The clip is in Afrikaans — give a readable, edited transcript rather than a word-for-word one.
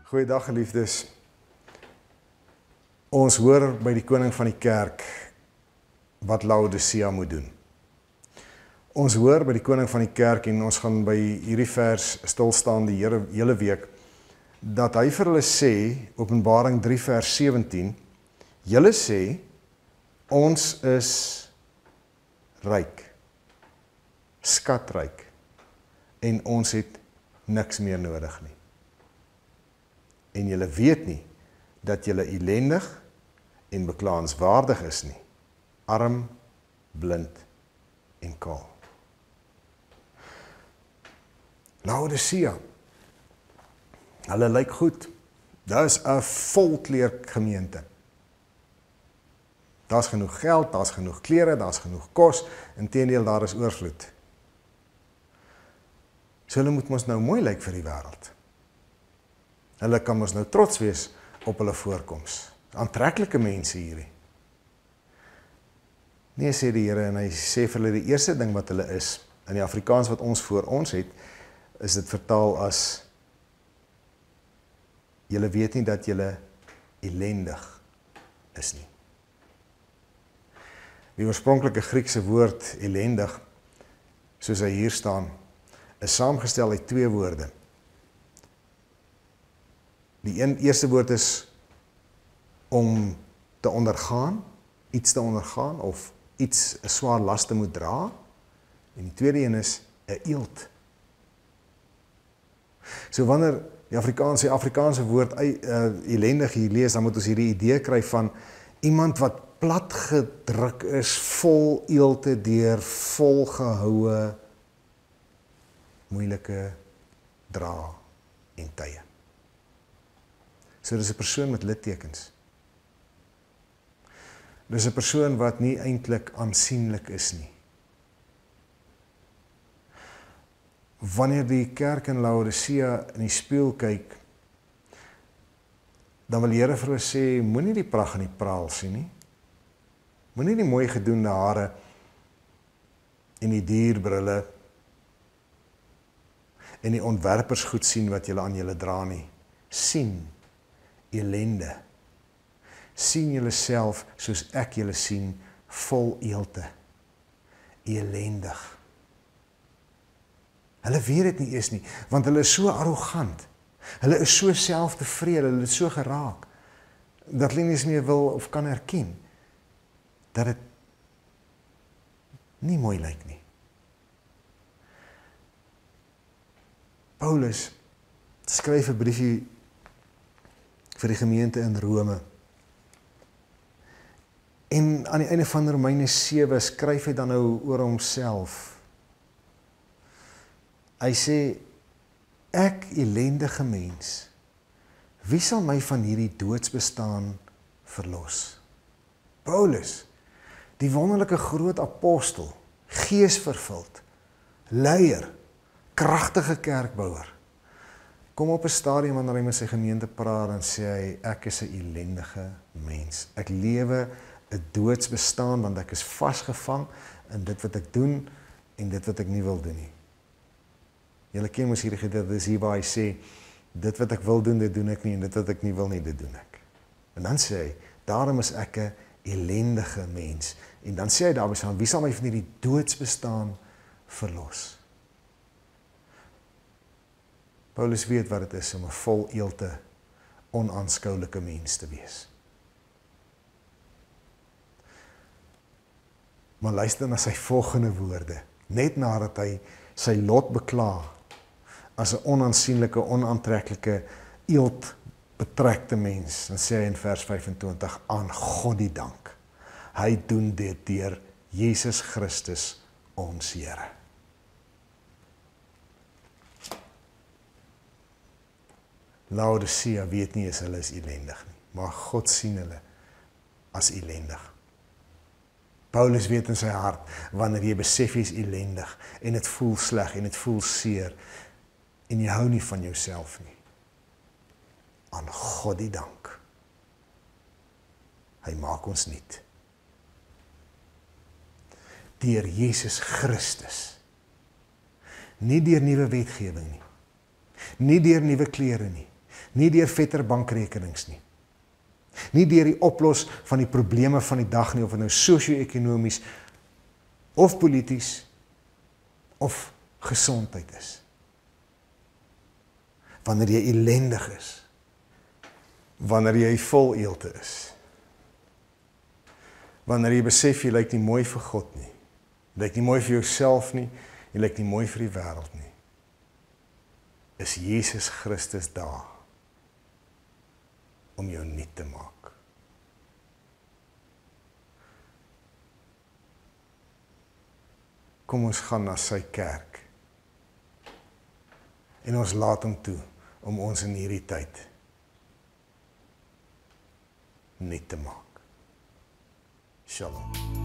Goeiedag geliefdes. Ons hoor by die koning van die kerk wat Laodicea moet doen. Ons hoor by die koning van die kerk en ons gaan by hierdie vers stilstaan die hele week, dat hy vir hulle sê, Openbaring 3 vers 17, julle sê, ons is ryk, skatryk, en ons het niks meer nodig nie. En julle weet nie, dat julle ellendig en beklaanswaardig is nie, arm, blind en kaal. Laodicea, hulle lyk goed. Daar is 'n volkleer gemeente. Daar's genoeg geld, daar's genoeg klere, daar's genoeg kos, inteendeel daar is oorvloed. So hulle moet ons nou mooi lyk vir die wêreld. Hulle kan ons nou trots wees op hulle voorkoms. Aantreklike mense hierdie. Nee, sê die Here, en hy sê vir hulle die eerste ding wat hulle is, in die Afrikaans wat ons voor ons het, is dit vertaal as, julle weet nie dat julle ellendig is nie. Die oorspronklike Griekse woord ellendig, soos hy hier staan, is saamgestel uit twee woorde. Die eerste woord is om te ondergaan, iets te ondergaan, of iets 'n swaar las te moet dra, en die tweede een is 'n eeld. So wanneer die Afrikaanse woord ellendig hier lees, dan moet ons hierdie idee kry van iemand wat plat gedruk is, vol eelte deur volgehoue, moeilike dra en tye. So dis 'n persoon met littekens. Dis 'n persoon wat nie eintlik aansienlik is nie. Wanneer die kerk in Laodicea in die spieël kyk, dan wil die Here vir hulle sê, moenie die pragt en die praal sien nie. Moenie die mooi gedoende hare en die dierbrille en die ontwerpersgoed sien wat julle aan julle dra nie. Sien ellende. Sien julle self soos ek julle sien, vol eelte. Ellendig. Hulle weet dit nie eens nie, want hulle is so arrogant. Hulle is so selftevrede, hulle is so geraak, dat hulle nie eens meer wil of kan erken, dat dit nie mooi lyk nie. Paulus skryf 'n briefie vir die gemeente in Rome. En aan die einde van Romeine 7 skryf hy dan nou oor homself. Hy sê, ek ellendige mens, wie sal my van hierdie doodsbestaan verlos? Paulus, die wonderlike groot apostel, geesvervuld, leier, kragtige kerkbouer, kom op 'n stadium wanneer hy met sy gemeente praat en sê hy, ek is 'n ellendige mens. Ek lewe 'n doodsbestaan want ek is vasgevang in dit wat ek doen en dit wat ek nie wil doen nie. Julle ken mos hierdie gedeelte, dis hier waar hy sê, dit wat ek wil doen, dit doen ek nie, en dit wat ek nie wil nie, dit doen ek. En dan sê hy, daarom is ek 'n ellendige mens. En dan sê hy daarby staan, wie sal my van hierdie doodsbestaan verlos? Paulus weet wat dit is om 'n vol eelte, onaanskoulike mens te wees. Maar luister na sy volgende woorde, net nadat hy sy lot bekla, as 'n onaansienlike, onaantreklike, eeltbetrekte mens, dan sê hy in vers 25, aan God die dank. Hy doen dit deur Jesus Christus, ons Here. Laodicea weet nie as hulle is ellendig nie, maar God sien hulle as ellendig. Paulus weet in sy hart, wanneer jy besef jy is ellendig, en dit voel sleg, en dit voel seer, en jy hou nie van jouself nie. Aan God die dank. Hy maak ons nuut. Deur Jesus Christus. Nie deur nuwe wetgewing nie. Nie deur nuwe klere nie. Nie deur vetter bankrekenings nie. Nie deur die oplos van die probleme van die dag nie, of het nou sosio-ekonomies, of polities, of gesondheid is. Wanneer jy ellendig is, wanneer jy vol eelte is, wanneer jy besef jy lyk nie mooi vir God nie, jy lyk nie mooi vir jouself nie, jy lyk nie mooi vir die wêreld nie, is Jesus Christus daar om jou nuut te maak. Kom ons gaan na sy kerk en ons laat hom toe om ons in hierdie tyd nuut te maak. Shalom.